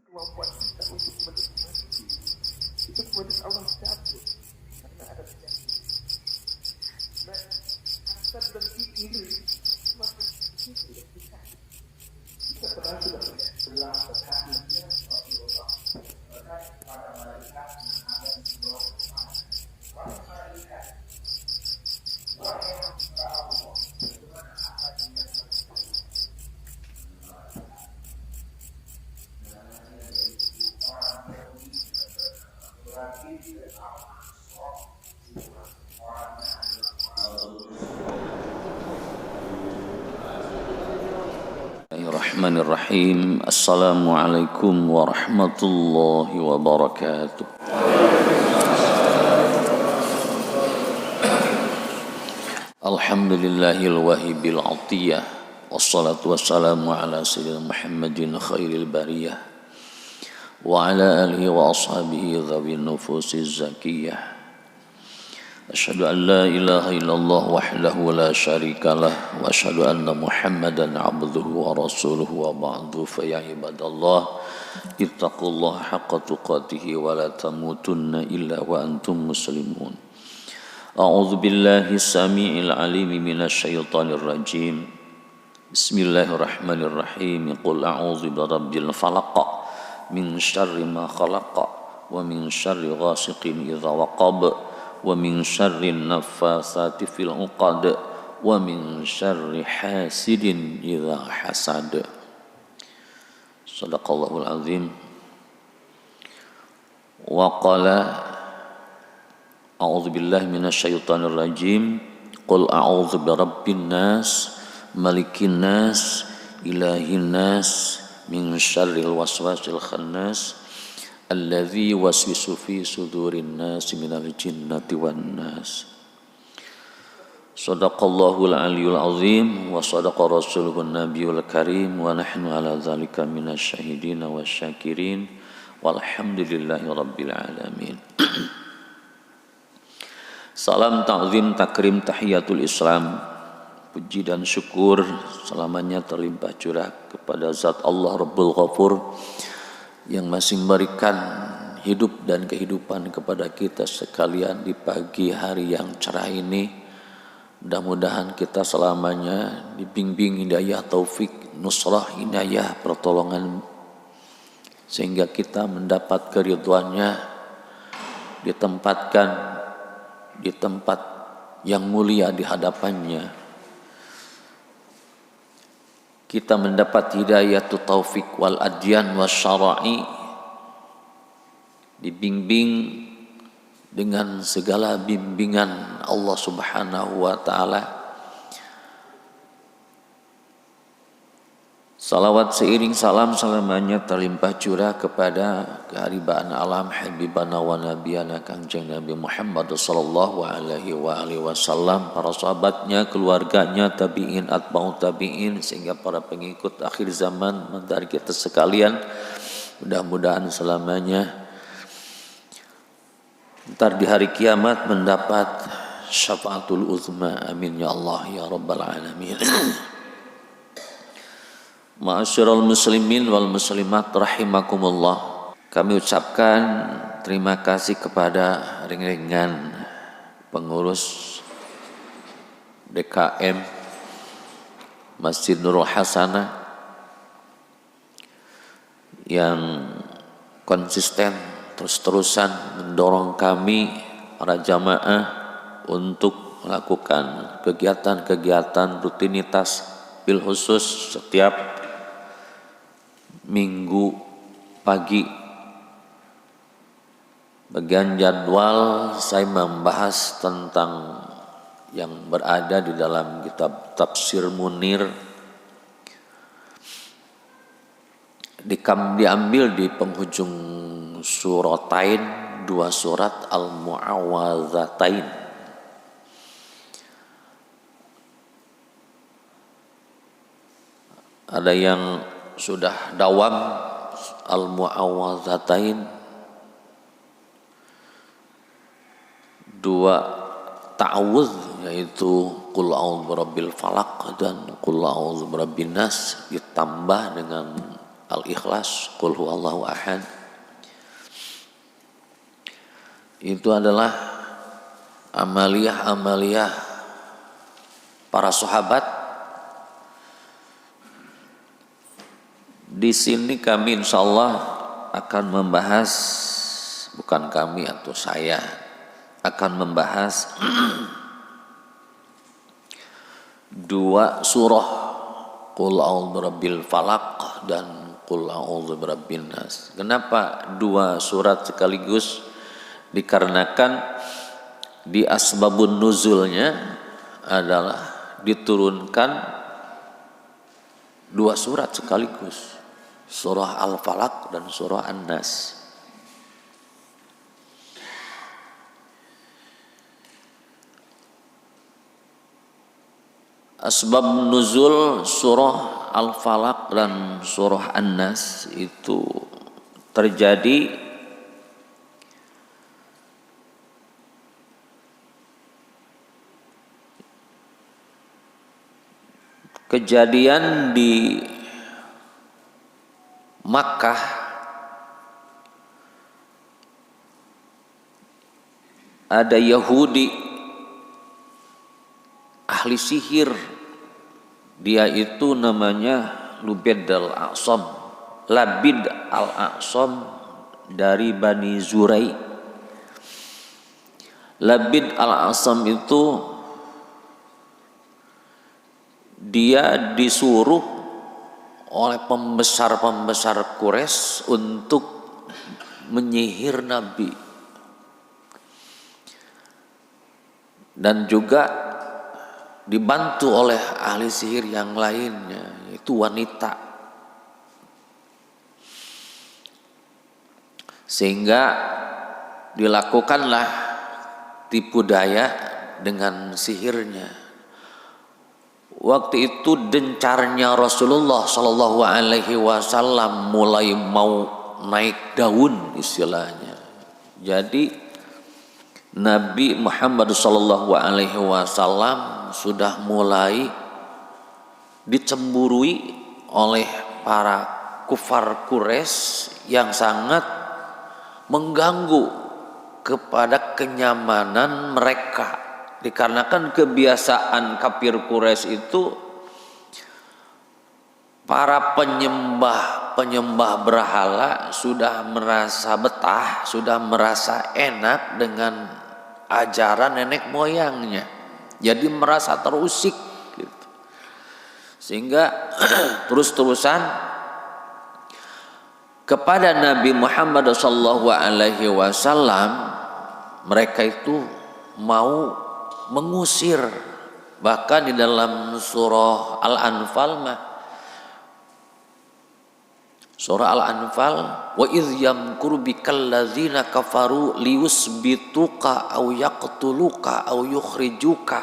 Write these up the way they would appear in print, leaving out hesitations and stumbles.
kemampuan kita untuk menikmati itu kemudian Allah cabut karena ada penyakit. Nah, hasad dan iri maka itu yang kita pernah sudah belah berhati-hati Rasulullah terkait pada malaikat yang ada di bawah para malaikat wahai hamba Allah bagaimana hasad yang Bismillahirrahmanirrahim. Assalamualaikum warahmatullahi wabarakatuh. Alhamdulillahil wahibil atiyah. Wassalatu wassalamu ala sayyidina Muhammadin khairil bariyah wa ala alihi wa ashabihi dhawin nufusiz zakiyah. Asyhadu an la ilaha illallah wahdahu la syarikalah wa asyhadu anna Muhammadan abduhu wa rasuluhu wa ba'du fa ya ibadallah ittaqullaha haqqa tuqatih wa la tamutunna illa wa antum muslimun. A'udzu billahi samii'il 'aliim minasy syaithanir rajim. Bismillahirrahmanirrahim. Qul a'udzu birabbil falaq min syarri ma khalaq wa min syarri ghasiqin idza waqab wa min syarri naffatsati fil 'uqad wa min syarri hasidin idza hasad. Shadaqallahul azim. Wa qala a'udzu billahi minasy syaithanir rajim. Qul a'udzu birabbin nas malikin nas ilahin nas min syarril waswasil khannas alladzi waswisu fi sudurin nas minal jinnati wan nas. Shadaqallahul aliyyul azim wa shadaqa rasuluhun nabiyul karim wa nahnu ala dzalika minasy syahidin wasyakirin walhamdulillahi rabbil alamin. Salam ta'zim takrim tahiyatul Islam. Puji dan syukur selamanya terlimpah curah kepada Zat Allah Rabbul Ghafur yang masih memberikan hidup dan kehidupan kepada kita sekalian di pagi hari yang cerah ini. Mudah-mudahan kita selamanya dibimbing hidayah taufik, nusrah hidayah pertolongan sehingga kita mendapat keridhaannya, ditempatkan di tempat yang mulia di hadapannya. Kita mendapat hidayah taufik wal adyan wasyara'i, dibimbing dengan segala bimbingan Allah Subhanahu wa taala. Salawat seiring salam selamanya terlimpah curah kepada keharibaan alam habibana wa nabiyana Kangjeng Nabi Muhammad sallallahu alaihi wasallam, para sahabatnya, keluarganya, tabi'in, atba'ut tabi'in, sehingga para pengikut akhir zaman dari kita sekalian. Mudah-mudahan selamanya ntar di hari kiamat mendapat syafaatul uzma. Amin ya Allah ya rabbal alamin. Ma'asyiral muslimin wal muslimat rahimakumullah. Kami ucapkan terima kasih kepada ring-ringan pengurus DKM Masjid Nurul Hasanah yang konsisten terus-terusan mendorong kami para jamaah untuk melakukan kegiatan-kegiatan rutinitas bil khusus setiap Minggu pagi. Bagian jadwal saya membahas tentang yang berada di dalam kitab Tafsir Munir, diambil di penghujung suratain, dua surat Al-Mu'awwadzatain. Ada yang sudah dawam Al-Mu'awwadzatain, dua ta'awudz yaitu Qul a'udzu birabbil falaq dan Qul a'udzu birabbin nas, ditambah dengan Al-Ikhlas, Qul huwallahu ahad. Itu adalah amaliyah para sahabat. Di sini kami insya Allah akan membahas, bukan kami atau saya akan membahas dua surah, Qul a'udzu birabbil falaq dan Qul a'udzu birabbin nas. Kenapa dua surat sekaligus? Dikarenakan di asbabun nuzulnya adalah diturunkan dua surat sekaligus, surah Al-Falaq dan surah An-Nas. Asbab nuzul surah Al-Falaq dan surah An-Nas itu terjadi kejadian di Makkah. Ada Yahudi ahli sihir, dia itu namanya Labid al-A'sam dari Bani Zurai. Labid al-A'sam itu dia disuruh oleh pembesar-pembesar Quraisy untuk menyihir Nabi, dan juga dibantu oleh ahli sihir yang lainnya, itu wanita. Sehingga dilakukanlah tipu daya dengan sihirnya. Waktu itu dencarnya Rasulullah Shallallahu Alaihi Wasallam mulai mau naik daun istilahnya. Jadi Nabi Muhammad Shallallahu Alaihi Wasallam sudah mulai dicemburui oleh para kufar Quraisy yang sangat mengganggu kepada kenyamanan mereka. Dikarenakan kebiasaan kafir Quraisy itu para penyembah berhala sudah merasa betah, sudah merasa enak dengan ajaran nenek moyangnya, jadi merasa terusik gitu. Sehingga terus-terusan kepada Nabi Muhammad SAW mereka itu mau mengusir. Bahkan di dalam surah Al-Anfal wa idh yamkuru bikal ladzina kafaru liyusbituka aw yaqtuluka aw yukhrijuka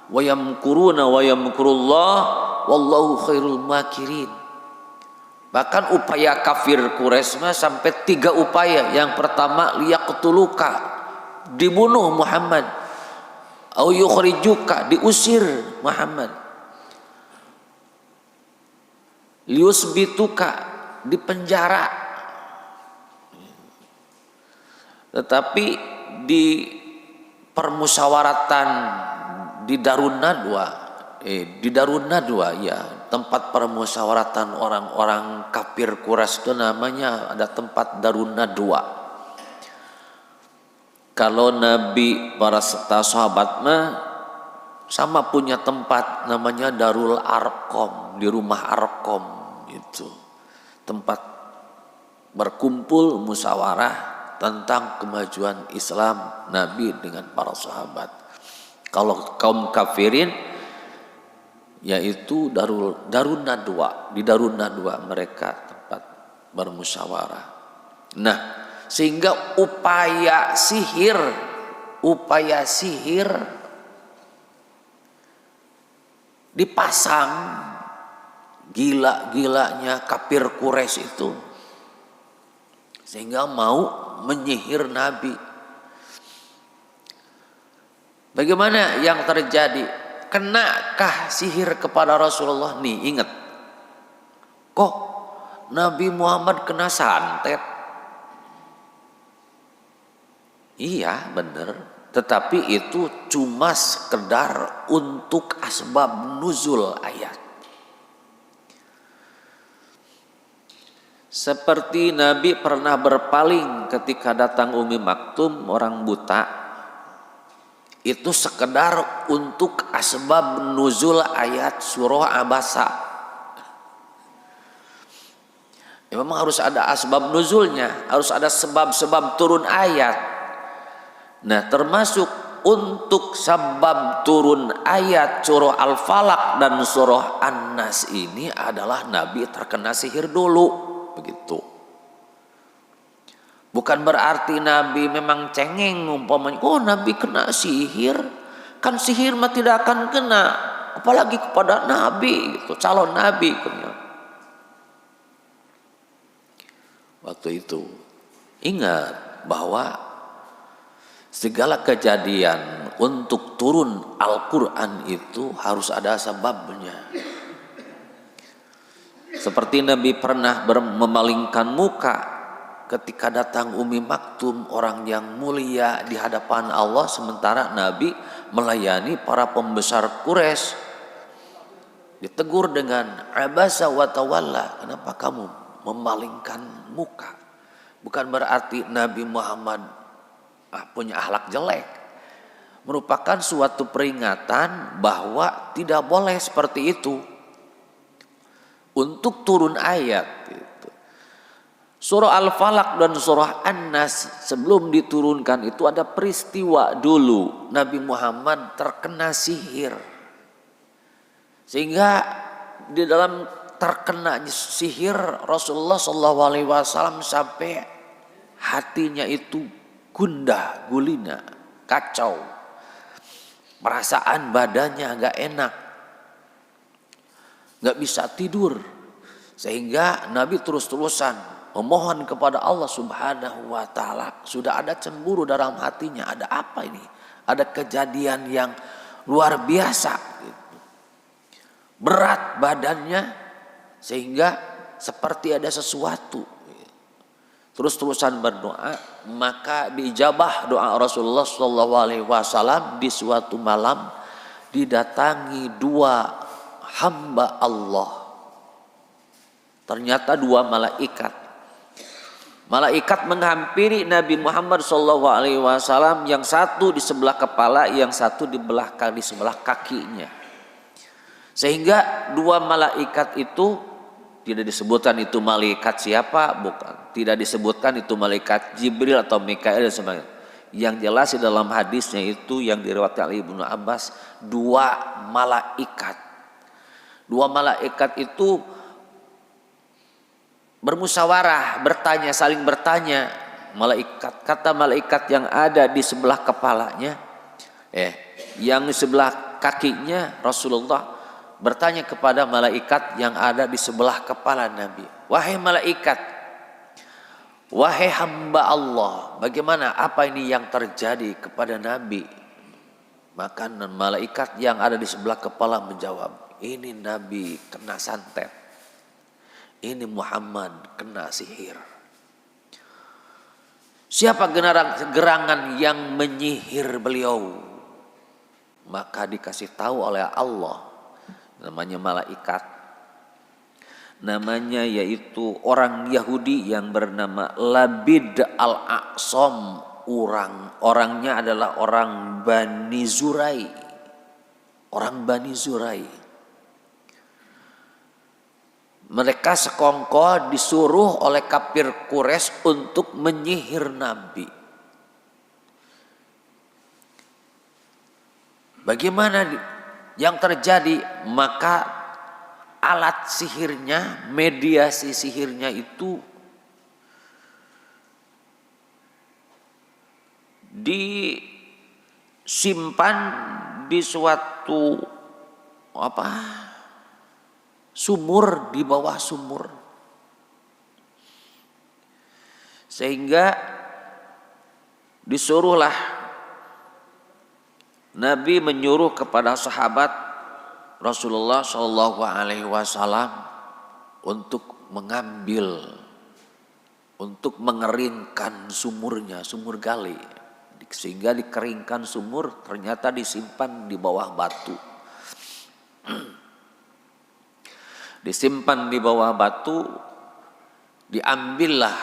wa yamkuruna wa yamkurullah wallahu khairul makirin. Bahkan upaya kafir Quraisy sampai 3 upaya. Yang pertama liyaqtuluka, dibunuh Muhammad. Au yukhrijuka, diusir Muhammad. Liusbituka, dipenjara. Tetapi di permusyawaratan di Darun Nadwa ya, tempat permusyawaratan orang-orang kafir Quraisy itu namanya ada tempat Darun Nadwa. Kalau Nabi para sahabat sama punya tempat namanya Darul Arqam, di rumah Arqam itu. Tempat berkumpul musyawarah tentang kemajuan Islam Nabi dengan para sahabat. Kalau kaum kafirin yaitu Darun Nadwa, di Darun Nadwa mereka tempat bermusyawarah. Nah, sehingga upaya sihir dipasang gila-gilanya kafir Quraisy itu, sehingga mau menyihir Nabi. Bagaimana yang terjadi? Kenakah sihir kepada Rasulullah? Nih ingat, kok Nabi Muhammad kena santet. Iya benar, tetapi itu cuma sekedar untuk asbab nuzul ayat. Seperti Nabi pernah berpaling ketika datang Umi Maktum orang buta, itu sekedar untuk asbab nuzul ayat surah Abasa. Ya, memang harus ada asbab nuzulnya, harus ada sebab-sebab turun ayat. Nah, termasuk untuk sebab turun ayat surah Al-Falaq dan surah An-Nas ini adalah Nabi terkena sihir dulu, begitu. Bukan berarti Nabi memang cengeng umpamanya, oh Nabi kena sihir, kan sihir mah tidak akan kena, apalagi kepada Nabi, gitu, calon Nabi. Waktu itu ingat bahwa segala kejadian untuk turun Al-Quran itu harus ada sebabnya. Seperti Nabi pernah memalingkan muka ketika datang Umi Maktum, orang yang mulia di hadapan Allah, sementara Nabi melayani para pembesar Quraisy. Ditegur dengan abasa wa tawalla, kenapa kamu memalingkan muka? Bukan berarti Nabi Muhammad punya akhlak jelek, merupakan suatu peringatan bahwa tidak boleh seperti itu untuk turun ayat gitu. Surah Al-Falaq dan surah An-Nas sebelum diturunkan itu ada peristiwa dulu Nabi Muhammad terkena sihir, sehingga di dalam terkena sihir Rasulullah SAW sampai hatinya itu gundah gulina, kacau, perasaan badannya gak enak, gak bisa tidur, sehingga Nabi terus-terusan memohon kepada Allah Subhanahu wa Ta'ala. Sudah ada cemburu dalam hatinya, ada apa ini? Ada kejadian yang luar biasa, berat badannya sehingga seperti ada sesuatu. Terus-terusan berdoa, maka diijabah doa Rasulullah SAW. Di suatu malam didatangi dua hamba Allah. Ternyata dua malaikat. Malaikat menghampiri Nabi Muhammad SAW, yang satu di sebelah kepala, yang satu di sebelah kakinya. Sehingga dua malaikat itu tidak disebutkan itu malaikat siapa, bukan. Tidak disebutkan itu malaikat Jibril atau Mikail dan sebagainya. Yang jelas di dalam hadisnya itu yang diriwayatkan oleh Ibnu Abbas, dua malaikat. Dua malaikat itu bermusyawarah, bertanya, saling bertanya. Kata malaikat yang ada di sebelah kepalanya, yang di sebelah kakinya Rasulullah bertanya kepada malaikat yang ada di sebelah kepala Nabi, wahai malaikat, wahai hamba Allah, bagaimana, apa ini yang terjadi kepada Nabi? Maka malaikat yang ada di sebelah kepala menjawab, ini Nabi kena santet, ini Muhammad kena sihir. Siapa gerangan yang menyihir beliau? Maka dikasih tahu oleh Allah, namanya malaikat, namanya yaitu orang Yahudi yang bernama Labid al-Aqsam. Orangnya adalah orang Bani Zurai. Orang Bani Zurai. Mereka sekongkol disuruh oleh kafir Quraisy untuk menyihir Nabi. Bagaimana yang terjadi? Maka alat sihirnya, mediasi sihirnya itu disimpan di suatu sumur, di bawah sumur, sehingga disuruhlah Nabi menyuruh kepada sahabat Rasulullah SAW untuk mengambil, untuk mengeringkan sumurnya, sumur gali. Sehingga dikeringkan sumur, ternyata disimpan di bawah batu. Disimpan di bawah batu, diambillah,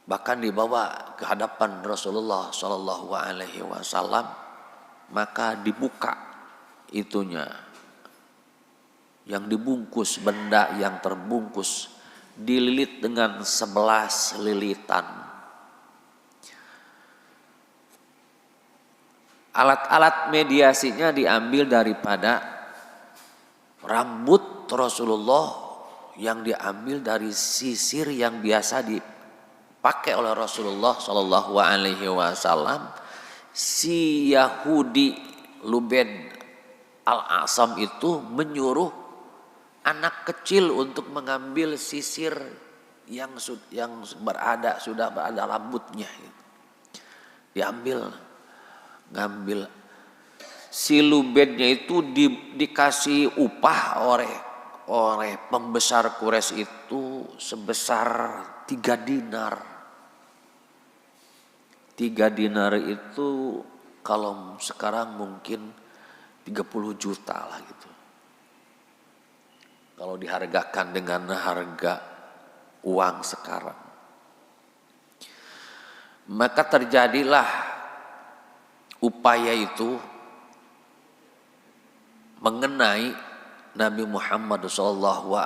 bahkan dibawa ke hadapan Rasulullah Shallallahu Alaihi Wasallam, maka dibuka itunya, yang dibungkus, benda yang terbungkus, dililit dengan 11 lilitan. Alat-alat mediasinya diambil daripada rambut Rasulullah, yang diambil dari sisir yang biasa dipakai oleh Rasulullah Shallallahu Alaihi Wasallam. Si Yahudi Lubed Al-Asam itu menyuruh anak kecil untuk mengambil sisir yang sudah berada rambutnya. Ngambil. Si Lubednya itu dikasih upah oleh pembesar Quraisy itu sebesar 3 dinar. 3 dinar itu kalau sekarang mungkin 30 juta lah gitu. Kalau dihargakan dengan harga uang sekarang. Maka terjadilah upaya itu mengenai Nabi Muhammad SAW.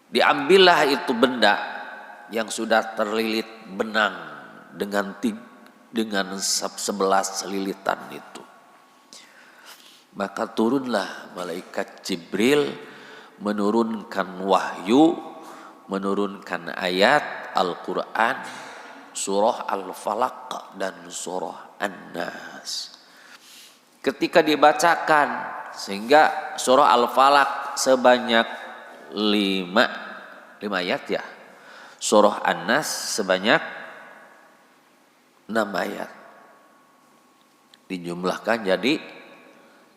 Diambillah itu benda yang sudah terlilit benang dengan 11 lilitan itu. Maka turunlah malaikat Jibril menurunkan wahyu, menurunkan ayat Al-Quran, surah Al-Falaq dan surah An-Nas. Ketika dibacakan, sehingga surah Al-Falaq sebanyak 5 ayat ya. Surah An-Nas sebanyak 6 ayat. Dijumlahkan jadi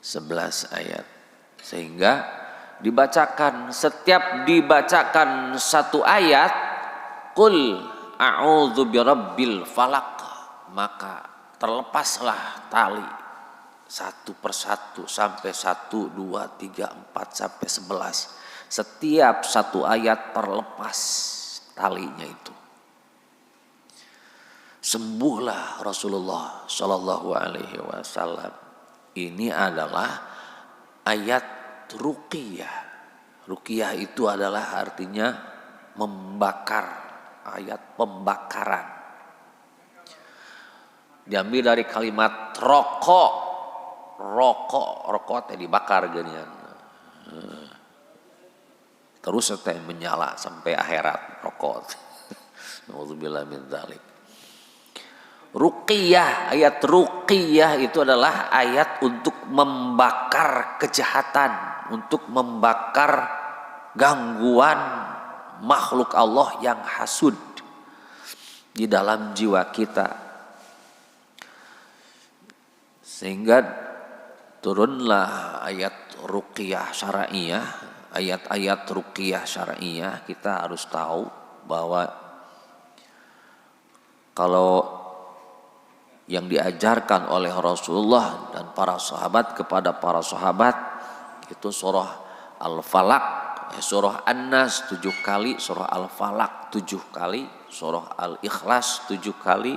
11 ayat. Sehingga setiap dibacakan satu ayat, qul a'udzu birabbil falaq, maka terlepaslah tali satu persatu sampai 1, 2, 3, 4 sampai 11. Setiap satu ayat terlepas talinya itu. Sembuhlah Rasulullah Shallallahu Alaihi Wasallam. Ini adalah ayat ruqyah. Ruqyah itu adalah artinya membakar, ayat pembakaran. Diambil dari kalimat rokok teh dibakar ginian. Terus teh menyala sampai akhirat rokok. Nauzubillah min dzalik. Ruqyah, ayat ruqyah itu adalah ayat untuk membakar kejahatan, untuk membakar gangguan makhluk Allah yang hasud di dalam jiwa kita. Sehingga turunlah ayat ruqyah syar'iyah, ayat-ayat ruqyah syar'iyah. Kita harus tahu bahwa kalau yang diajarkan oleh Rasulullah dan para sahabat kepada para sahabat itu surah Al-Falaq, surah An-Nas 7 kali, surah Al-Falaq 7 kali, surah Al-Ikhlas 7 kali,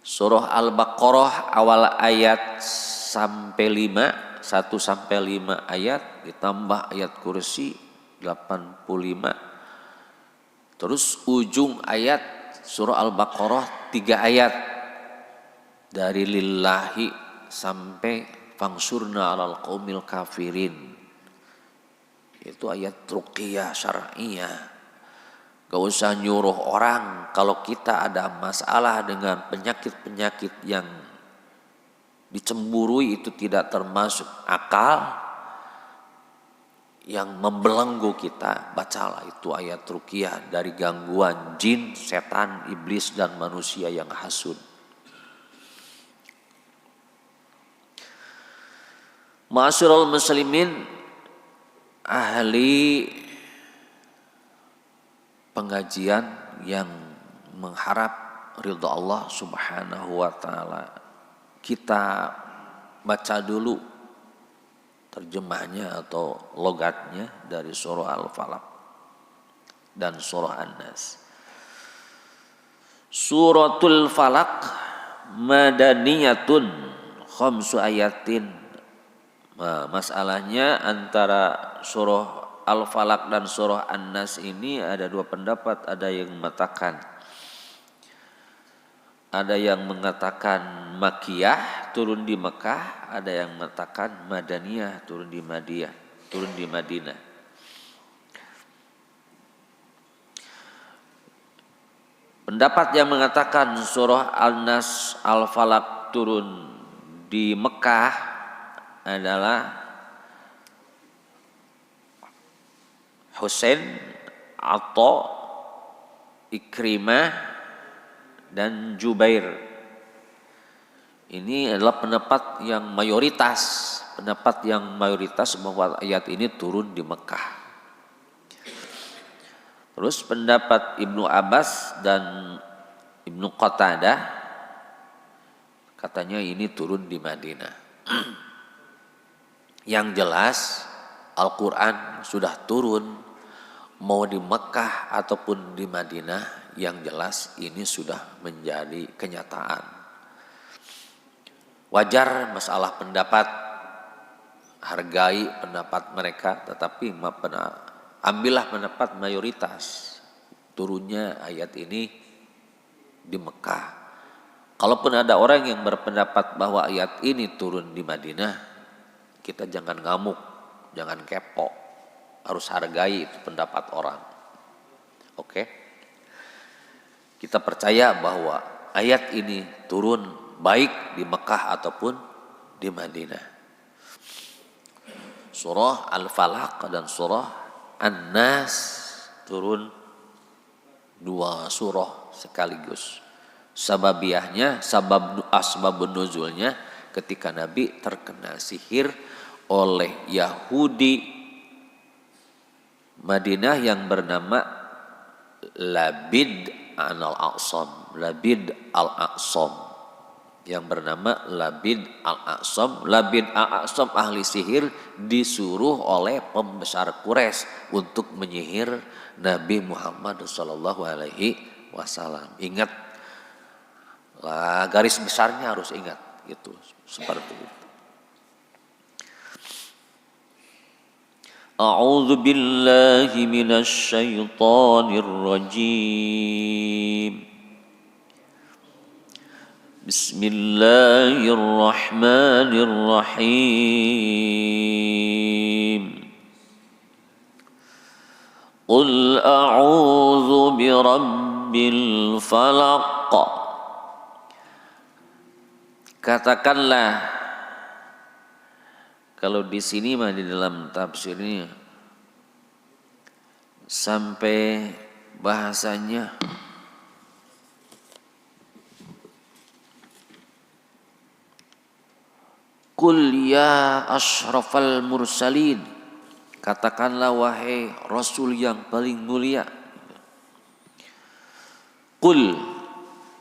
surah Al-Baqarah awal ayat sampai 5, 1 sampai 5 ayat, ditambah ayat kursi 85. Terus ujung ayat surah Al-Baqarah 3 ayat, dari lillahi sampai fangsurna 'alal qaumil kafirin. Itu ayat ruqyah syar'iyah. Gak usah nyuruh orang kalau kita ada masalah dengan penyakit-penyakit yang dicemburui, itu tidak termasuk akal yang membelenggu kita. Bacalah itu ayat ruqyah dari gangguan jin, setan, iblis dan manusia yang hasud. Ma'asyiral muslimin, ahli pengajian yang mengharap ridha Allah Subhanahu wa taala. Kita baca dulu terjemahnya atau logatnya dari surah Al-Falaq dan surah An-Nas. Suratul Falaq madaniyatun khamsu ayatin. Masalahnya antara surah Al-Falaq dan surah An-Nas ini ada dua pendapat. Ada yang mengatakan Makkiyah, turun di Mekah. Ada yang mengatakan Madaniyah, turun di Madinah. Pendapat yang mengatakan surah An-Nas, Al-Falaq turun di Mekah adalah Husain, Atha, Ikrimah, dan Jubair. Ini adalah pendapat yang mayoritas bahwa ayat ini turun di Mekah. Terus pendapat Ibnu Abbas dan Ibnu Qatadah katanya ini turun di Madinah. Yang jelas Al-Quran sudah turun mau di Mekah ataupun di Madinah, yang jelas ini sudah menjadi kenyataan. Wajar masalah pendapat, hargai pendapat mereka, tetapi ambillah pendapat mayoritas turunnya ayat ini di Mekah. Kalaupun ada orang yang berpendapat bahwa ayat ini turun di Madinah, kita jangan ngamuk, jangan kepo, harus hargai itu pendapat orang. Oke? Kita percaya bahwa ayat ini turun baik di Mekah ataupun di Madinah. Surah Al-Falaq dan surah An-Nas turun dua surah sekaligus. Asbabun nuzulnya ketika Nabi terkena sihir oleh Yahudi Madinah yang bernama Labid al-A'sam. Labid al-A'sam ahli sihir disuruh oleh pembesar Quraisy untuk menyihir Nabi Muhammad sallallahu alaihi wasallam. Ingat lah, garis besarnya harus ingat gitu, seperti itu. A'udzu billahi minasy syaithanir rajim. Bismillahirrahmanirrahim. Qul a'udzu birabbil falaq. Katakanlah, kalau di sini mah di dalam tafsirnya sampai bahasanya Qul ya asyrafal mursalin, katakanlah wahai Rasul yang paling mulia. Qul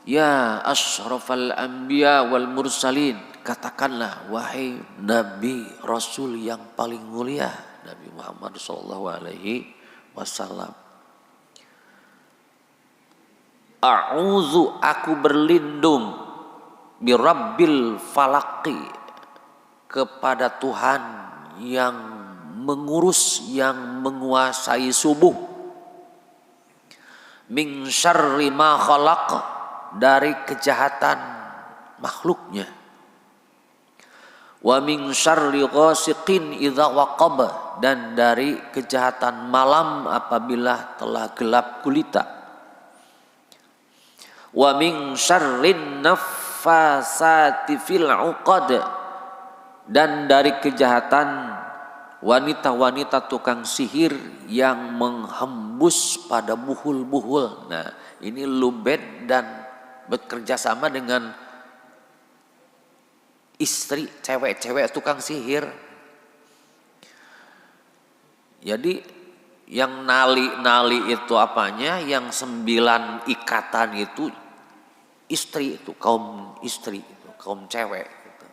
ya asyrafal anbiya wal mursalin, katakanlah wahai Nabi Rasul yang paling mulia, Nabi Muhammad sallallahu alaihi wasallam. A'udzu, aku berlindung, birabbil falaqi, kepada Tuhan yang mengurus, yang menguasai subuh. Min syarri ma khalaq, dari kejahatan makhluknya. Wa min syarri ghasiqin idza waqab, dan dari kejahatan malam apabila telah gelap gulita. Wa min syarrin naffasati fil 'uqad, dan dari kejahatan wanita-wanita tukang sihir yang menghembus pada buhul-buhul. Nah, ini Lubed dan bekerja sama dengan istri cewek-cewek tukang sihir Jadi yang nali-nali itu apanya? Yang 9 ikatan itu istri, itu kaum istri, itu kaum cewek gitu.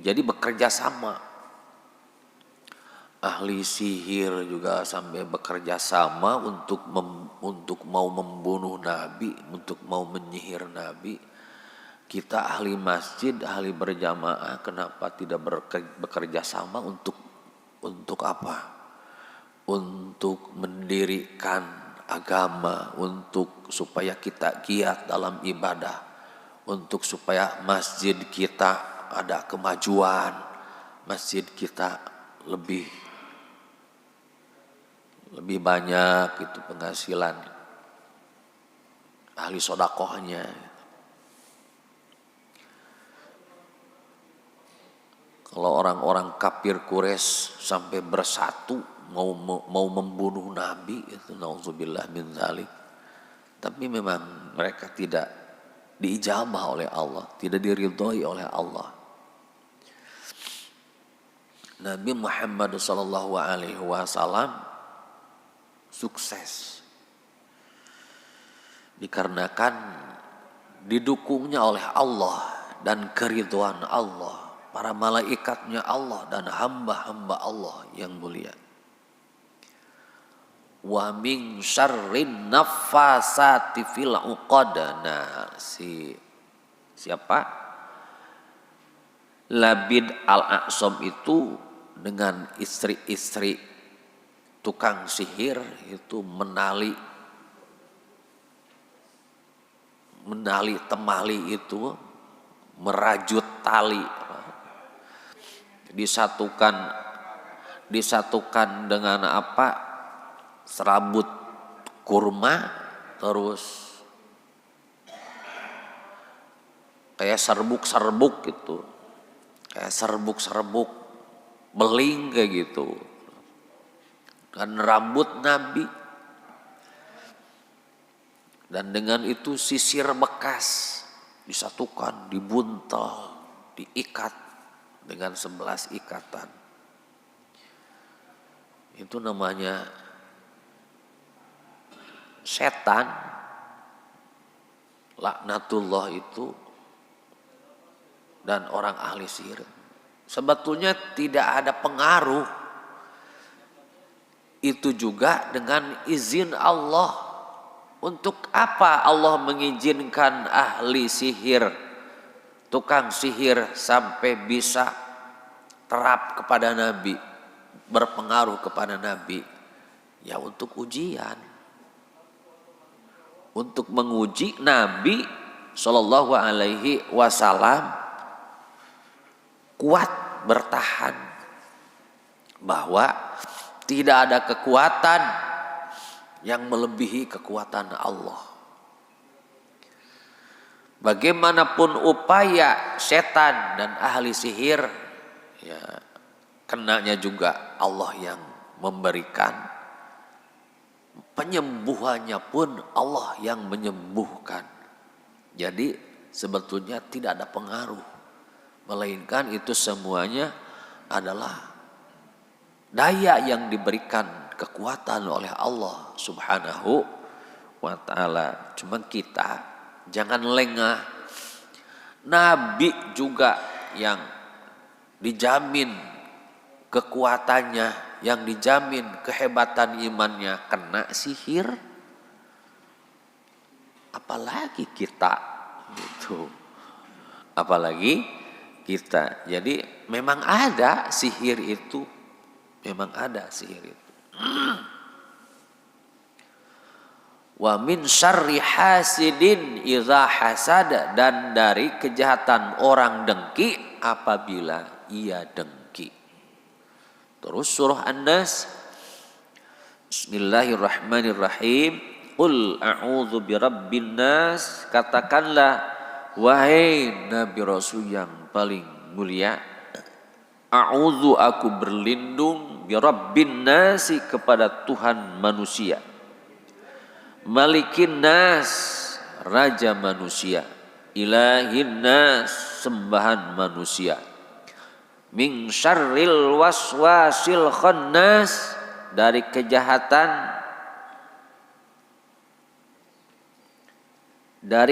Jadi bekerja sama. Ahli sihir juga sampai bekerja sama untuk mau membunuh Nabi, untuk mau menyihir Nabi. Kita ahli masjid, ahli berjamaah, kenapa tidak bekerja sama untuk apa? Untuk mendirikan agama, untuk supaya kita giat dalam ibadah, untuk supaya masjid kita ada kemajuan, masjid kita lebih banyak itu penghasilan ahli sodakohnya. Kalau orang-orang kafir Quraisy sampai bersatu mau membunuh Nabi, itu nauzubillah min dzalik. Tapi memang mereka tidak diijabah oleh Allah, tidak diridhoi oleh Allah. Nabi Muhammad sallallahu alaihi wasallam sukses dikarenakan didukungnya oleh Allah dan keridhaan Allah, para malaikatnya Allah dan hamba-hamba Allah yang mulia. Wa min syarrin naffasati fil uqad. Nah, siapa? Labid al-A'sam itu dengan istri-istri tukang sihir itu menali temali itu, merajut tali, disatukan dengan apa? Serabut kurma, terus kayak serbuk gitu, kayak serbuk beling kayak gitu. Dan rambut Nabi, dan dengan itu sisir bekas disatukan, dibuntel, diikat dengan 11 ikatan. Itu namanya setan, laknatullah itu, dan orang ahli sihir. Sebetulnya tidak ada pengaruh. Itu juga dengan izin Allah. Untuk apa Allah mengizinkan ahli sihir, tukang sihir sampai bisa terap kepada Nabi, berpengaruh kepada Nabi? Ya untuk ujian, untuk menguji Nabi Shallallahu Alaihi Wasallam kuat bertahan, bahwa tidak ada kekuatan yang melebihi kekuatan Allah. Bagaimanapun upaya setan dan ahli sihir, ya kenanya juga Allah yang memberikan. Penyembuhannya pun Allah yang menyembuhkan. Jadi sebetulnya tidak ada pengaruh, melainkan itu semuanya adalah daya yang diberikan kekuatan oleh Allah Subhanahu wa ta'ala. Cuma kita jangan lengah. Nabi juga yang dijamin kekuatannya, yang dijamin kehebatan imannya, kena sihir. Apalagi kita gitu. Apalagi kita. Jadi memang ada sihir itu. Memang ada sihir itu. Wa min syarri hasidin idza hasad, dan dari kejahatan orang dengki apabila ia dengki. Terus surah An-Nas, Bismillahirrahmanirrahim. Qul a'udzu birabbin nas, katakanlah wahai Nabi Rasul yang paling mulia, a'udzu, aku berlindung, birabbin nasi, kepada Tuhan manusia, malikin nas, raja manusia, ilahin nas, sembahan manusia, min syarril waswasil khannas, dari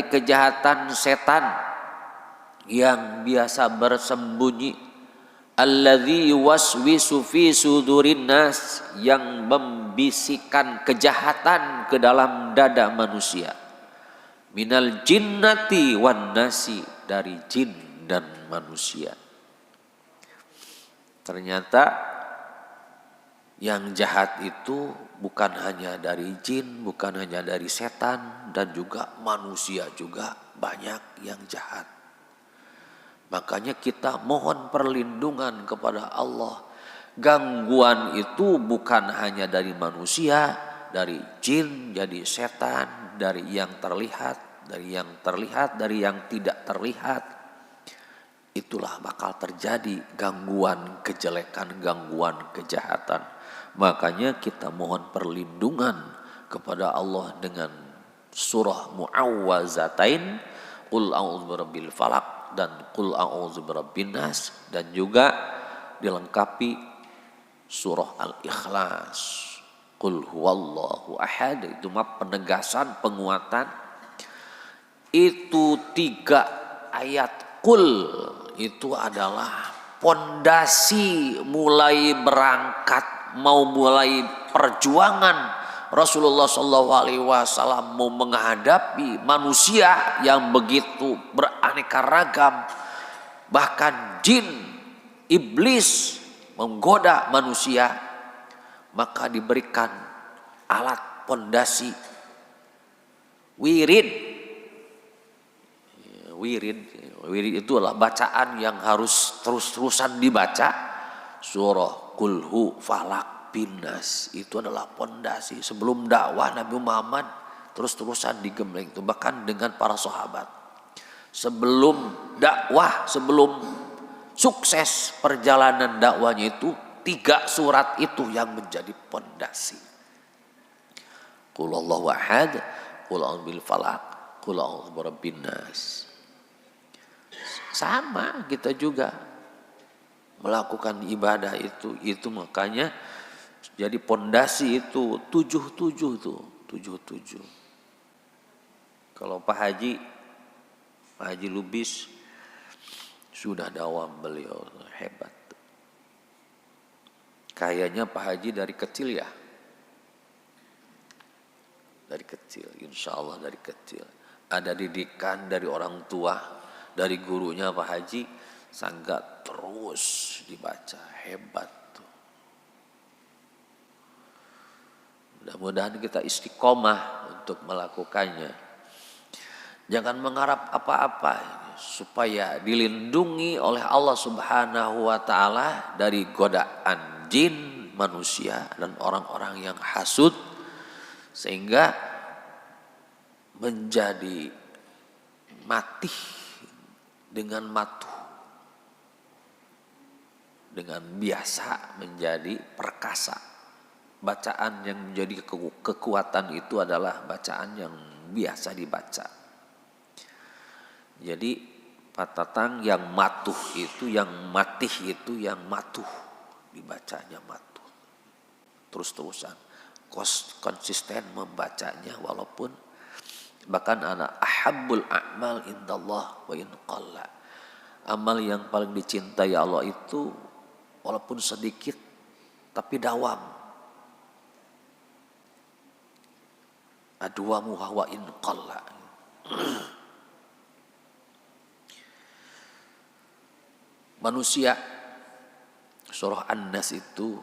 kejahatan setan yang biasa bersembunyi, alladzi yuwaswisu fi sudurin nas, yang membisikkan kejahatan ke dalam dada manusia, minal jinnati wan nasi, dari jin dan manusia. Ternyata yang jahat itu bukan hanya dari jin, bukan hanya dari setan, dan juga manusia juga banyak yang jahat. Makanya kita mohon perlindungan kepada Allah. Gangguan itu bukan hanya dari manusia, dari jin, jadi setan, dari yang terlihat, dari yang tidak terlihat. Itulah bakal terjadi gangguan kejelekan, gangguan kejahatan. Makanya kita mohon perlindungan kepada Allah dengan surah Mu'awwazatain, Qul a'udzu birabbil falaq dan Qul a'udzu birabbin nas, dan juga dilengkapi surah Al-Ikhlas, Qul huwallahu ahad. Itu mah penegasan, penguatan. Itu 3 ayat Qul itu adalah pondasi mulai berangkat, mau mulai perjuangan Rasulullah SAW mau menghadapi manusia yang begitu beraneka ragam, bahkan jin, iblis menggoda manusia. Maka diberikan alat pondasi wirid. Wirid itu adalah bacaan yang harus terus-terusan dibaca. Surah Qul hu falaq bin nas itu adalah pondasi. Sebelum dakwah Nabi Muhammad terus-terusan digembleng itu, bahkan dengan para sahabat. Sebelum dakwah, sebelum sukses perjalanan dakwahnya itu, 3 surat itu yang menjadi pondasi. Qul huwallahu ahad, Qul a'udzu bil falaq, Qul a'udzu birabbin nas. Sama kita juga melakukan ibadah itu makanya jadi pondasi itu 77 tuh, 77. Kalau Pak Haji Lubis sudah dawam, beliau hebat. Kayaknya Pak Haji dari kecil ya. Dari kecil, insya Allah dari kecil. Ada didikan dari orang tua, dari gurunya Pak Haji, sangga terus dibaca, hebat tuh. Mudah-mudahan kita istiqomah untuk melakukannya. Jangan mengharap apa-apa, supaya dilindungi oleh Allah Subhanahu wa taala dari godaan jin, manusia, dan orang-orang yang hasud, sehingga menjadi mati dengan matuh, dengan biasa menjadi perkasa. Bacaan yang menjadi kekuatan itu adalah bacaan yang biasa dibaca. Jadi Pak Tatang, yang matuh itu, yang matih itu, yang matuh dibacanya matuh, terus-terusan konsisten membacanya, walaupun bahkan ana ahabbul a'mal indallah wa in qalla. Amal yang paling dicintai Allah itu walaupun sedikit tapi dawam. Adwamu wa in qalla. Manusia, surah An-Nas itu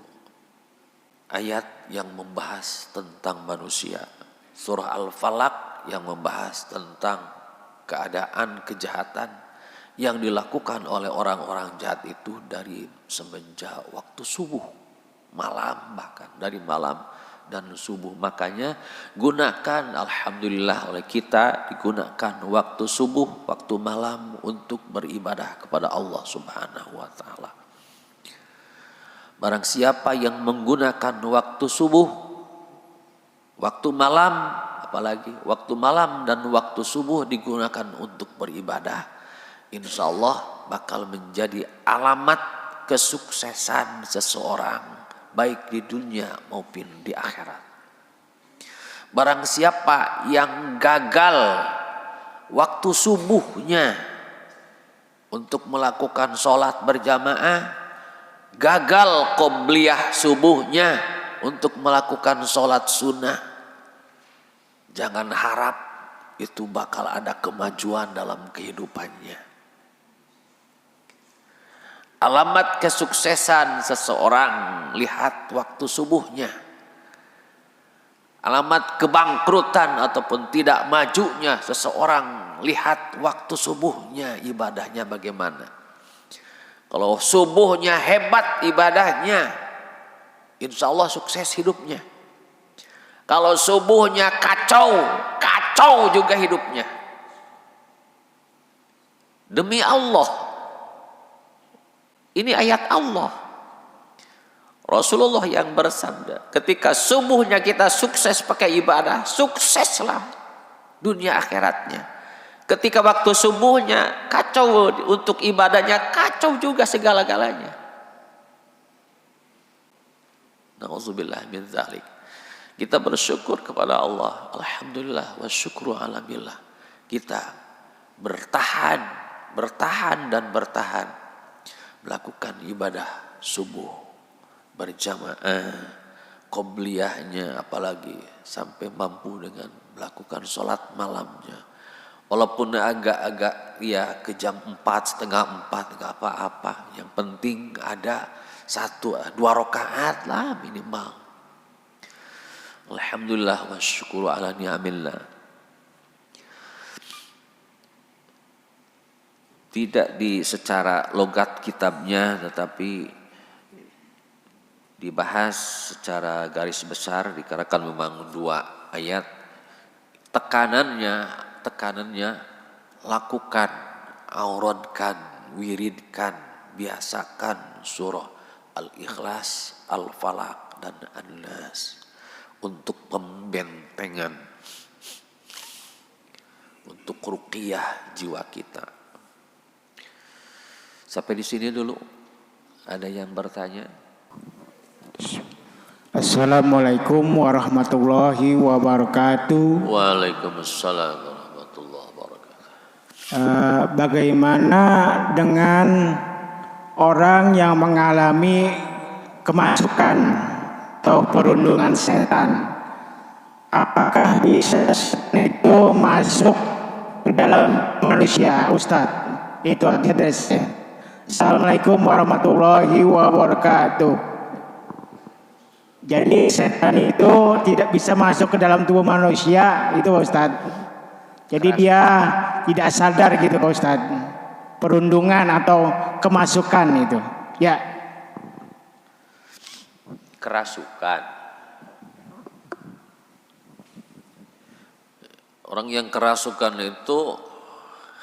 ayat yang membahas tentang manusia. Surah Al-Falaq yang membahas tentang keadaan kejahatan yang dilakukan oleh orang-orang jahat itu dari semenjak waktu subuh, malam, bahkan dari malam dan subuh. Makanya gunakan, alhamdulillah oleh kita digunakan waktu subuh, waktu malam untuk beribadah kepada Allah Subhanahu wa taala. Barang siapa yang menggunakan waktu subuh, waktu malam, apalagi waktu malam dan waktu subuh digunakan untuk beribadah, insya Allah bakal menjadi alamat kesuksesan seseorang baik di dunia maupun di akhirat. Barang siapa yang gagal waktu subuhnya untuk melakukan sholat berjamaah, gagal qobliyah subuhnya untuk melakukan sholat sunnah, jangan harap itu bakal ada kemajuan dalam kehidupannya. Alamat kesuksesan seseorang, lihat waktu subuhnya. Alamat kebangkrutan ataupun tidak majunya seseorang, lihat waktu subuhnya ibadahnya bagaimana. Kalau subuhnya hebat ibadahnya, insya Allah sukses hidupnya. Kalau subuhnya kacau, kacau juga hidupnya. Demi Allah, ini ayat Allah. Rasulullah yang bersabda, ketika subuhnya kita sukses pakai ibadah, sukseslah dunia akhiratnya. Ketika waktu subuhnya kacau untuk ibadahnya, kacau juga segala-galanya. Nauzubillah min dzalik. Kita bersyukur kepada Allah. Alhamdulillah wa syukru ala billah. Kita bertahan dan bertahan melakukan ibadah subuh berjamaah, qobliyahnya apalagi sampai mampu dengan melakukan sholat malamnya. Walaupun agak-agak ya ke jam 4, setengah 4 gak apa-apa. Yang penting ada 1-2 rakaat lah minimal. Alhamdulillah wa syukuru ala ni'amillah. Tidak secara logat kitabnya, tetapi dibahas secara garis besar dikarenakan memang 2 ayat. Tekanannya lakukan, auradkan, wiridkan, biasakan surah Al-Ikhlas, Al-Falaq dan An-Nas untuk pembentengan, untuk ruqyah jiwa kita. Sampai di sini dulu. Ada yang bertanya? Assalamualaikum warahmatullahi wabarakatuh. Waalaikumsalam warahmatullahi wabarakatuh. Bagaimana dengan orang yang mengalami kemasukan atau perundungan setan? Apakah bisa itu masuk ke dalam manusia, Ustadz? Itu aja dari saya. Assalamualaikum warahmatullahi wabarakatuh. Jadi setan itu tidak bisa masuk ke dalam tubuh manusia, itu Ustadz. Jadi dia tidak sadar gitu Pak Ustadz. Perundungan atau kemasukan itu. Ya. Kerasukan. Orang yang kerasukan itu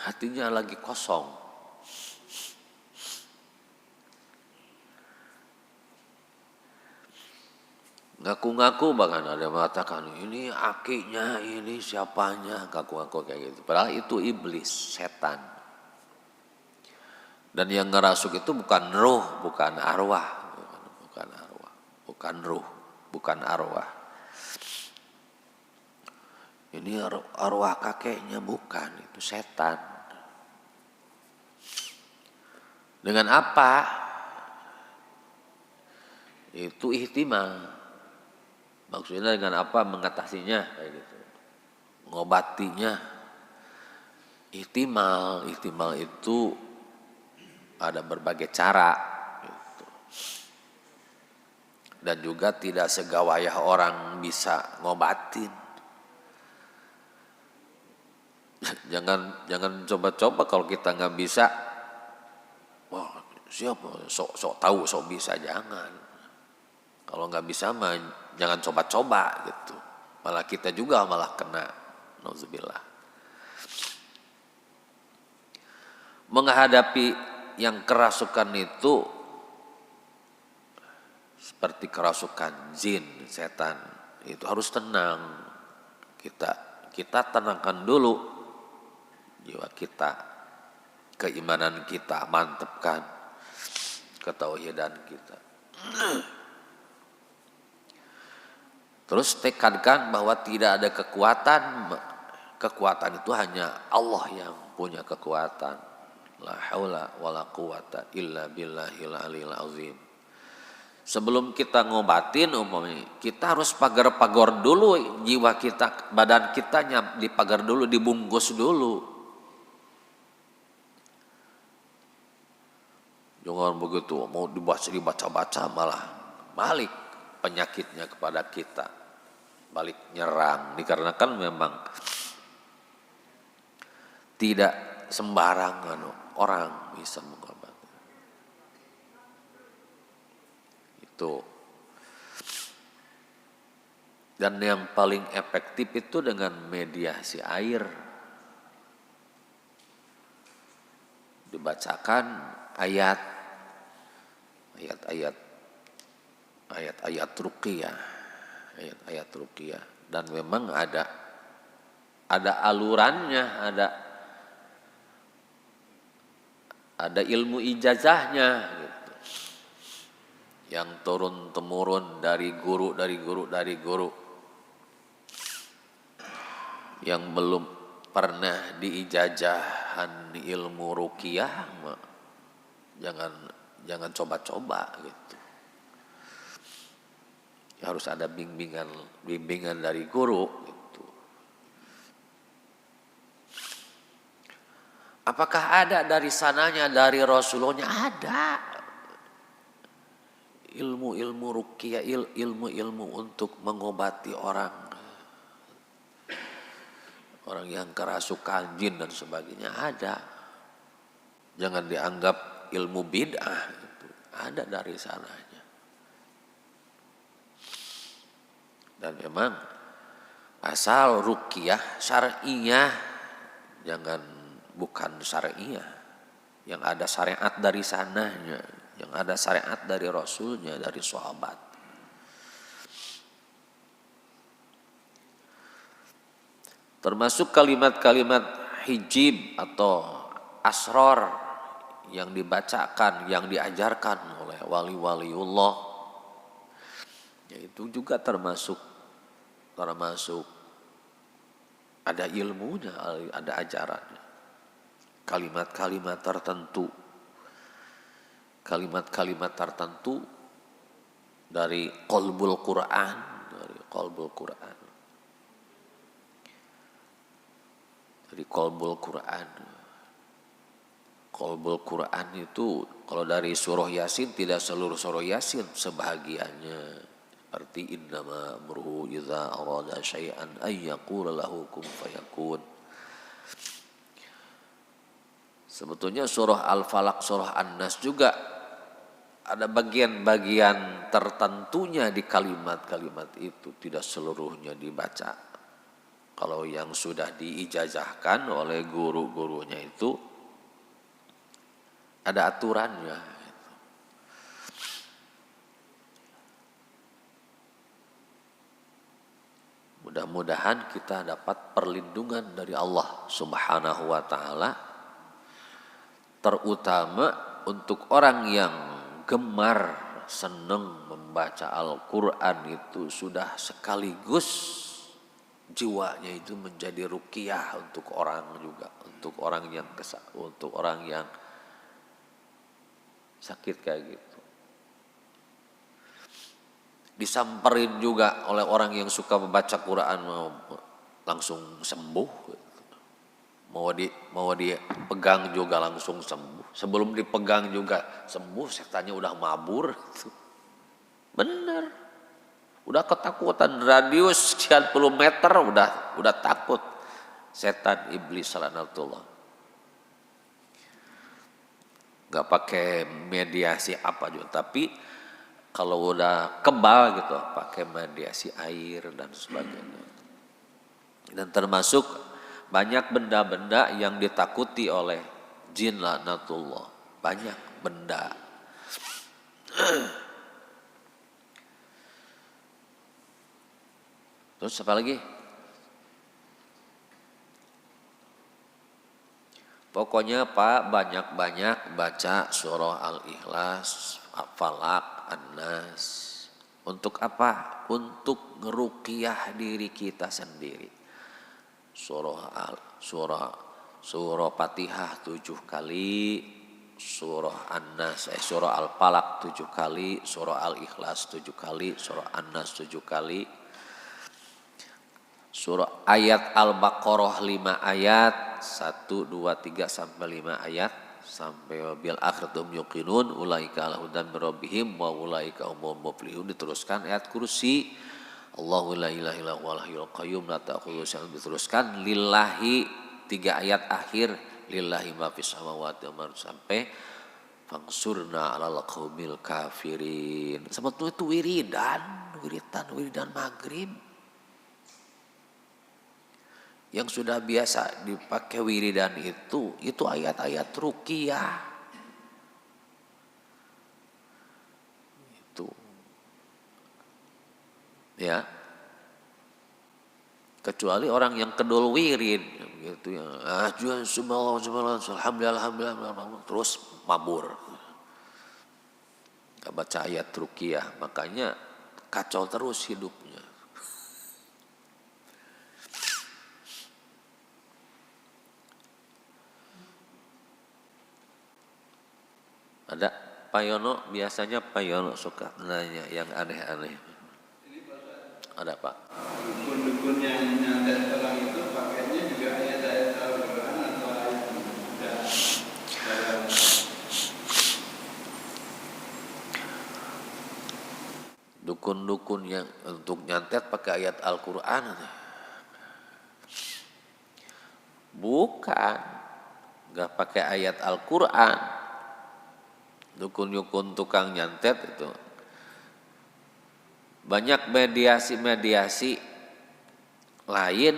hatinya lagi kosong. Ngaku-ngaku, bahkan ada yang mengatakan ini akinya, ini siapanya, ngaku-ngaku kayak gitu. Padahal itu iblis, setan. Dan yang ngerasuk itu bukan ruh, bukan arwah, bukan ruh, bukan arwah. Ini arwah kakeknya, bukan, itu setan. Dengan apa? Itu ihtimal. Maksudnya dengan apa mengatasinya kayak gitu, ngobatinya. Ihtimal itu ada berbagai cara gitu. Dan juga tidak segawayah orang bisa ngobatin. Jangan coba-coba kalau kita nggak bisa. Wah, siapa sok tahu sok bisa, jangan. Kalau nggak bisa mah jangan coba-coba gitu. Malah kita juga malah kena. Nauzubillah. Menghadapi yang kerasukan itu seperti kerasukan jin, setan, itu harus tenang. Kita tenangkan dulu jiwa kita, keimanan kita mantapkan. ketauhidan kita. Terus tekankan bahwa tidak ada kekuatan. Kekuatan itu hanya Allah yang punya kekuatan. La haula wala quwata illa billahil aliyil azim. Sebelum kita ngobatin umpamanya, kita harus pagar-pagar dulu jiwa kita, badan kitanya dipagar dulu, dibungkus dulu. Jangan begitu, mau dibaca-baca malah balik penyakitnya kepada kita, balik nyerang. Dikarenakan memang tidak sembarangan orang bisa mengobati. Itu. Dan yang paling efektif itu dengan mediasi air. Dibacakan ayat-ayat ruqyah, ayat-ayat ruqyah, dan memang ada alurannya, ada ilmu ijazahnya gitu, yang turun temurun dari guru, yang belum pernah diijazahkan ilmu ruqyah, jangan coba-coba gitu. Ya, harus ada bimbingan dari guru gitu. Apakah ada dari sananya, dari Rasulullah? Ada. Ilmu-ilmu ruqyah, ilmu-ilmu untuk mengobati orang yang kerasukan jin dan sebagainya, ada. Jangan dianggap ilmu bid'ah, itu ada dari sananya. Dan memang asal ruqyah syar'iyah, bukan syar'iyah, yang ada syariat dari sananya, yang ada syariat dari Rasulnya, dari sahabat. Termasuk kalimat-kalimat hijib atau asror yang dibacakan, yang diajarkan oleh wali-waliullah, yaitu juga termasuk ada ilmunya, ada ajarannya. Kalimat-kalimat tertentu dari qalbul Quran, Dari qalbul Quran. Qalbul Quran itu kalau dari surah Yasin, tidak seluruh surah Yasin, sebahagiannya. Seperti innama amruhu idza arada syai'an ay yaqula lahu kun fayakun. Sebetulnya surah Al-Falaq, surah An-Nas juga ada bagian-bagian tertentunya di kalimat-kalimat itu, tidak seluruhnya dibaca. Kalau yang sudah diijazahkan oleh guru-gurunya itu ada aturannya. Mudah-mudahan kita dapat perlindungan dari Allah Subhanahu wa ta'ala, terutama untuk orang yang gemar, senang membaca Al-Quran itu sudah sekaligus jiwanya itu menjadi ruqyah untuk orang juga, untuk orang yang sakit kayak gitu. Disamperin juga oleh orang yang suka membaca Quran, mau langsung sembuh. Mau dipegang juga langsung sembuh. Sebelum dipegang juga sembuh, setannya udah mabur. Bener. Udah ketakutan, radius sekian puluh meter udah takut. Setan, iblis, laknatullah. Gak pakai mediasi apa juga, tapi kalau udah kebal gitu pakai mediasi air dan sebagainya. Dan termasuk banyak benda-benda yang ditakuti oleh jin laknatullah. Banyak benda. Terus apa lagi? Pokoknya Pak, banyak-banyak baca surah Al-Ikhlas, Al-Falaq, An-Nas. Untuk apa? Untuk ngeruqyah diri kita sendiri. Surah Fatihah 7 kali, surah An-Nas, surah Al-Falaq 7 kali, surah Al-Ikhlas 7 kali, surah An-Nas 7 kali. Surah ayat Al-Baqarah 5 ayat, 1, 2, 3 sampai 5 ayat, sampai bil akhiratum yuqinun ulaika ala hudan mir rabbihim wa ulaika humul muflihun. Diteruskan ayat kursi, Allahu la ilaha illa huwal hayyul qayyum la ta'khudhuhu sinatun, diteruskan lillahi 3 ayat akhir, lillahi ma fis samawati wa ma sampai fangsurna 'alal qaumil kafirin. Sebetulnya itu wiridan maghrib yang sudah biasa dipakai wiridan itu ayat-ayat ruqyah. Itu. Ya. Kecuali orang yang kedul wirid gitu ya. Subhanallah, alhamdulillah, terus mabur. Enggak baca ayat ruqyah, makanya kacau terus hidupnya. Ada Pak Yono, biasanya Pak Yono suka nanya yang aneh-aneh. Ada Pak. Dukun-dukun yang nyantet orang itu pakainya juga ayat-ayat Al-Quran atau ayat dalam. Dukun-dukun yang untuk nyantet pakai ayat Al-Quran. Bukan, nggak pakai ayat Al-Quran. Dukun-dukun tukang nyantet itu banyak mediasi lain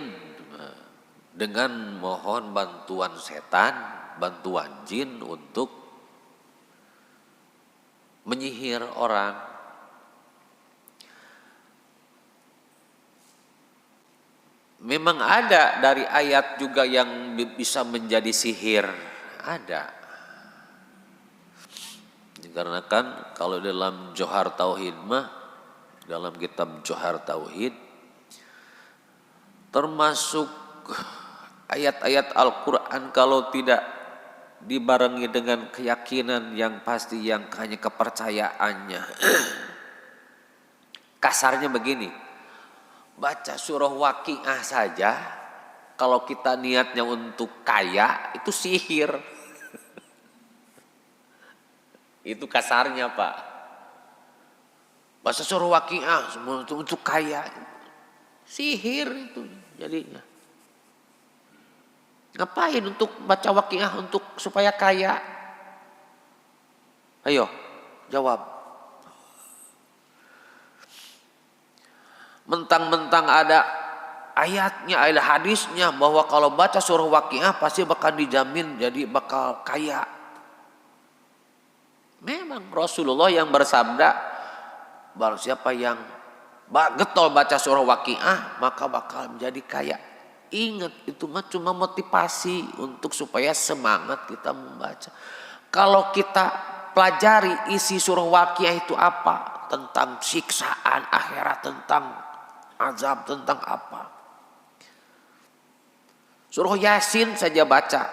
dengan mohon bantuan setan, bantuan jin untuk menyihir orang. Memang ada dari ayat juga yang bisa menjadi sihir, ada. Dikarenakan kalau dalam Johar Tauhid mah, dalam kitab Johar Tauhid termasuk ayat-ayat Al-Quran kalau tidak dibarengi dengan keyakinan yang pasti, yang hanya kepercayaannya. Kasarnya begini, baca surah Waqiah saja kalau kita niatnya untuk kaya itu sihir. Itu kasarnya Pak. Baca surah Waqiah semua untuk kaya, sihir itu jadinya. Ngapain untuk baca Waqiah untuk supaya kaya? Ayo jawab. Mentang-mentang ada ayatnya, ada hadisnya bahwa kalau baca surah Waqiah pasti bakal dijamin jadi bakal kaya. Memang Rasulullah yang bersabda, barang siapa yang getol baca surah Waqiah maka bakal menjadi kaya. Ingat, itu mah cuma motivasi untuk supaya semangat kita membaca. Kalau kita pelajari isi surah Waqiah itu apa, tentang siksaan akhirat, tentang azab, tentang apa. Surah Yasin saja baca.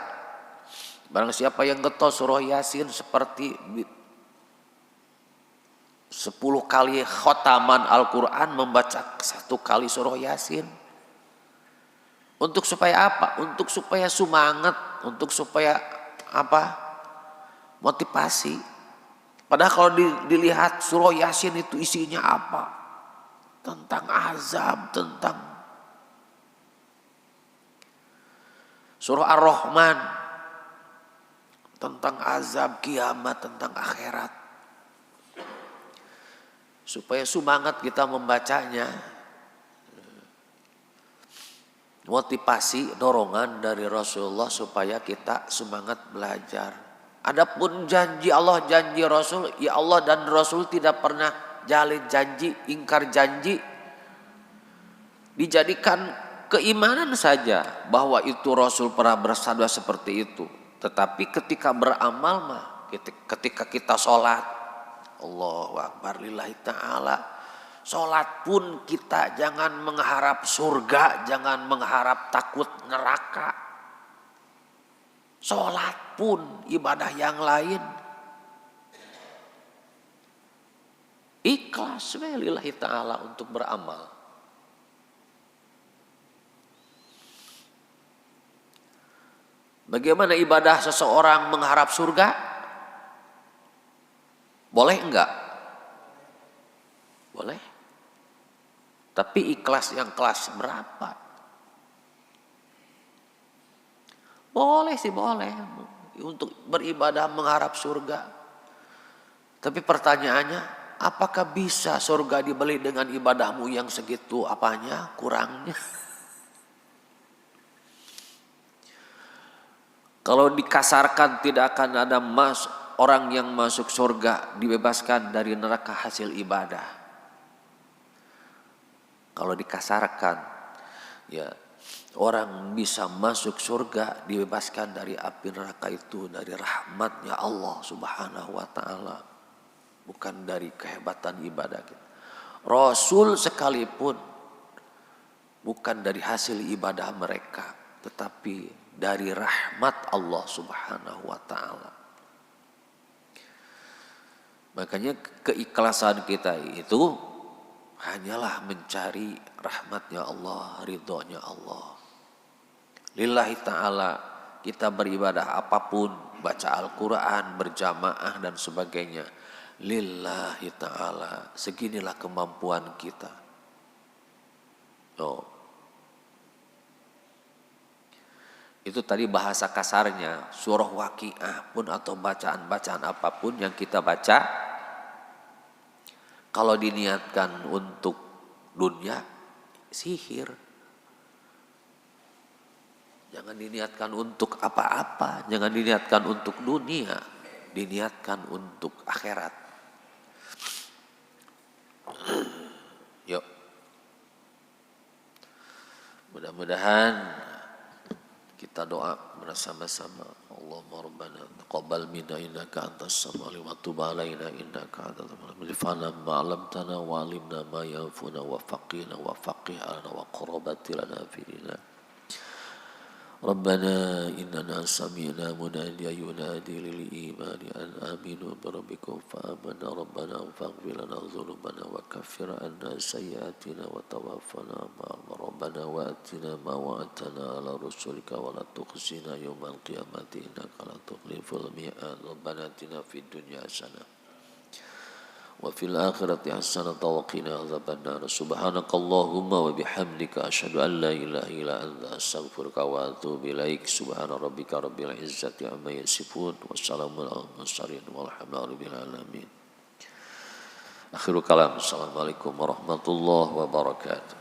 Barang siapa yang getol surah Yasin seperti 10 kali khotaman Al-Quran membaca 1 kali surah Yasin. Untuk supaya apa? Untuk supaya semangat, untuk supaya apa? Motivasi. Padahal kalau dilihat surah Yasin itu isinya apa? Tentang azab, tentang surah Ar-Rahman tentang azab kiamat, tentang akhirat. Supaya semangat kita membacanya. Motivasi, dorongan dari Rasulullah supaya kita semangat belajar. Adapun janji Allah, janji Rasul, ya Allah dan Rasul tidak pernah jalin janji, ingkar janji. Dijadikan keimanan saja bahwa itu Rasul pernah bersabda seperti itu. Tetapi ketika beramal mah, ketika kita sholat, Allahu Akbar lillahi ta'ala, sholat pun kita jangan mengharap surga, jangan mengharap takut neraka. Sholat pun ibadah yang lain, ikhlas lillahi ta'ala untuk beramal. Bagaimana ibadah seseorang mengharap surga? Boleh enggak? Boleh. Tapi ikhlas yang kelas berapa? Boleh sih, boleh. Untuk beribadah mengharap surga. Tapi pertanyaannya, apakah bisa surga dibeli dengan ibadahmu yang segitu apanya, kurangnya? Kalau dikasarkan tidak akan ada orang yang masuk surga dibebaskan dari neraka hasil ibadah. Kalau dikasarkan, ya orang bisa masuk surga dibebaskan dari api neraka itu dari rahmatnya Allah Subhanahu wa taala, bukan dari kehebatan ibadah kita. Rasul sekalipun bukan dari hasil ibadah mereka, tetapi dari rahmat Allah Subhanahu wa taala. Makanya keikhlasan kita itu hanyalah mencari rahmatnya Allah, ridhonya Allah. Lillahi ta'ala kita beribadah apapun, baca Al-Quran, berjamaah dan sebagainya. Lillahi ta'ala, seginilah kemampuan kita. Oh. Itu tadi bahasa kasarnya, surah Waqiah pun atau bacaan-bacaan apapun yang kita baca, kalau diniatkan untuk dunia, sihir. Jangan diniatkan untuk apa-apa, jangan diniatkan untuk dunia, diniatkan untuk akhirat. Yuk. Mudah-mudahan kita doa bersama-sama. Allahumma rabbana taqabbal minna innaka antas samiul wa tub alaina innaka antal tawwabur rahim. Ma 'allamtana wa 'allimna ma yanfa'una wa faqina wa faqih lana wa qurrabati lana fi dinina. Rabbana innana sami'na munadiyan yunadi lil imani an aminu bi rabbikum fa amanna rabbana faghfir lana dhunubana wa kaffir 'anna sayyi'atina wa tawaffana ma'al rabbana wa atina ma wa'adtana 'ala rusulika wa la tukhzina yawmal qiyamati innaka la tukhliful mi'ad. Rabbana atina fid dunya hasanah wa fil akhirati hasanatan wa qina adzabannar. Subhanakallahumma wa bihamdika asyhadu an la ilaha illa anta astaghfiruka wa atubu ilaik. Subhana rabbika rabbil izzati amma yasifun wa salamun alal mursalin walhamdulillahi alamin. Akhirul kalam. Assalamualaikum warahmatullahi wabarakatuh.